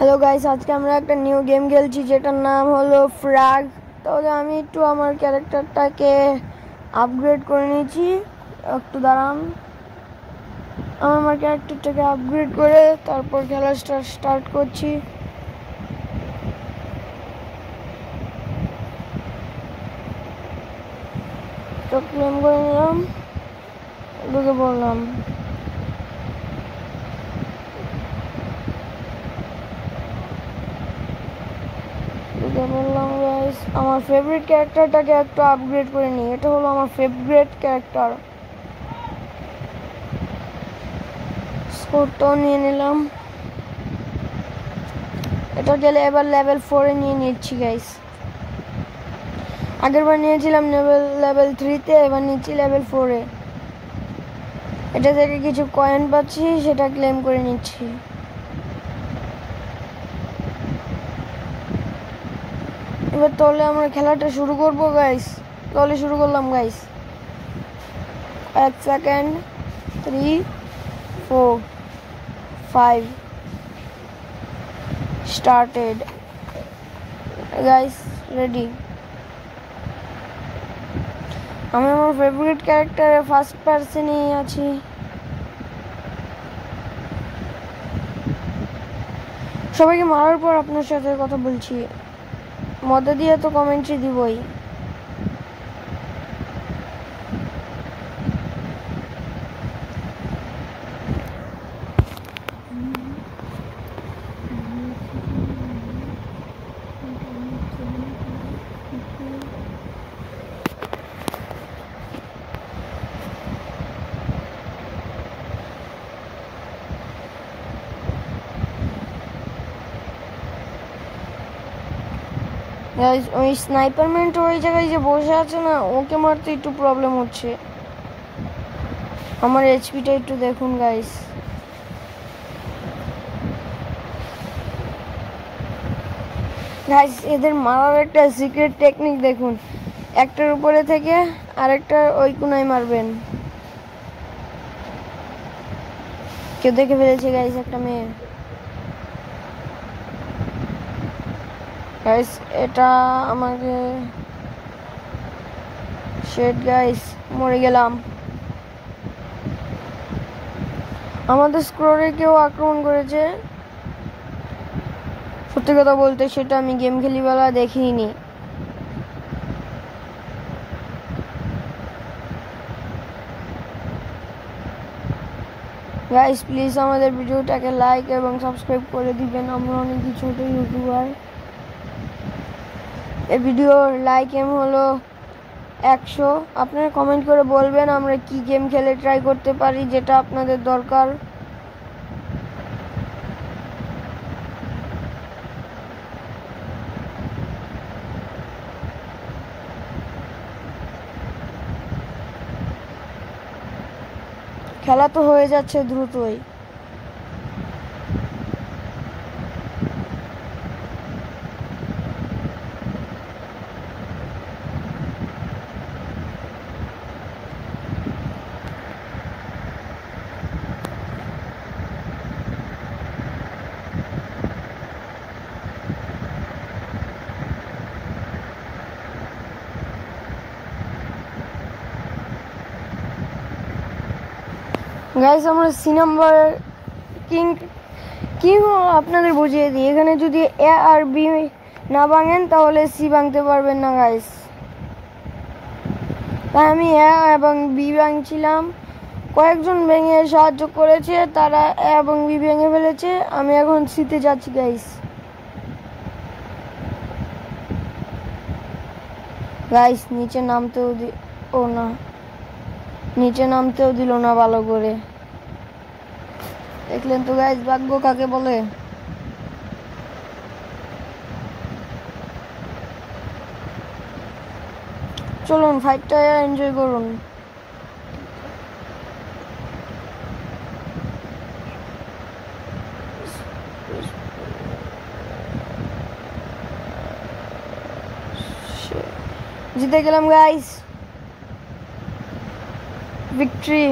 Hello guys, আজকে আমরা একটা নিউ গেম খেলছি যেটার নাম হলো ফ্র্যাগ। তাহলে আমি একটু আমার ক্যারেক্টারটাকে আপগ্রেড করে নিয়েছি। একটু দাঁড়ান, আমার ক্যারেক্টারটাকে আপগ্রেড করে তারপর খেলাটা স্টার্ট করছি। তো ক্লেম করে নিলাম, ঢুকে পড়লাম। বললাম গাইস, আমার ফেভারিট ক্যারেক্টারটাকে একটু আপগ্রেড করে নিই। এটা হলো আমার ফেভারিট ক্যারেক্টার। স্কোরটাও নিয়ে নিলাম। এটা গেলে এবার লেভেল 4 এ নিয়ে নিচ্ছি গাইস। আগের বার নিয়েছিলাম লেভেল 3 তে, এবার নিচ্ছি লেভেল 4 এ। এটা থেকে কিছু কয়েন পাচ্ছি, সেটা ক্লেম করে নিচ্ছি। এবার তাহলে আমরা খেলাটা শুরু করবো গাইস। তাহলে শুরু করলাম guys. 1 second, 3 4 5 started guys. Ready. আমি আমার ফেভারিট ক্যারেক্টারে ফার্স্ট পার্সনেই আছি। সবাইকে মারার পর আপনার সাথে কথা বলছি। মধ্যে দিয়ে তো কমেন্ট্রি দিবই। ওই স্নাইপারম্যানটা ওই জায়গায় যে বসে আছে না, ওকে মারতে একটু প্রবলেম হচ্ছে। আমার এইচপিটা একটু দেখুন গাইস। গাইস, এদের মারার একটা সিক্রেট টেকনিক দেখুন। একটার উপরে থেকে আরেকটা ওই কোনায় মারবেন। কেউ দেখে ফেলেছে গাইস, একটা মেয়ে। গাইস, এটা আমাকে শেট গাইস, মরে গেলাম। আমাদের স্ক্রোরে কেউ আক্রমণ করেছে। সত্যি কথা বলতে সেটা আমি গেম খেলিবেলা দেখিনি। গাইস, প্লিজ আমাদের ভিডিওটাকে লাইক এবং সাবস্ক্রাইব করে দিবেন। আমরা অনেক ছোট ইউটিউবার। এই ভিডিওর লাইক এম হলো 100। আপনারা কমেন্ট করে বলবেন আমরা কি গেম খেলে ট্রাই করতে পারি, যেটা আপনাদের দরকার। খেলা তো হয়ে যাচ্ছে দ্রুতই। গাইস, আমরা সি নাম্বার কিং আপনাদের বুঝিয়ে দিই। এখানে যদি এ আর বি না ভাঙেন তাহলে সি ভাঙতে পারবেন না গাইস। তাই আমি এ এবং বি ভাঙছিলাম। কয়েকজন ভেঙে সাহায্য করেছে, তারা এ এবং বি ভেঙে ফেলেছে। আমি এখন সিতে যাচ্ছি গাইস। গাইস, নিচে নামতেও নিচে নামতেও দিল না ভালো করে। দেখলেন তো গাইস, ভাগ্য কাকে বলে। চলুন ফাইটটা এনজয় করুন। জিতে গেলাম গাইস। ভিক্টরি।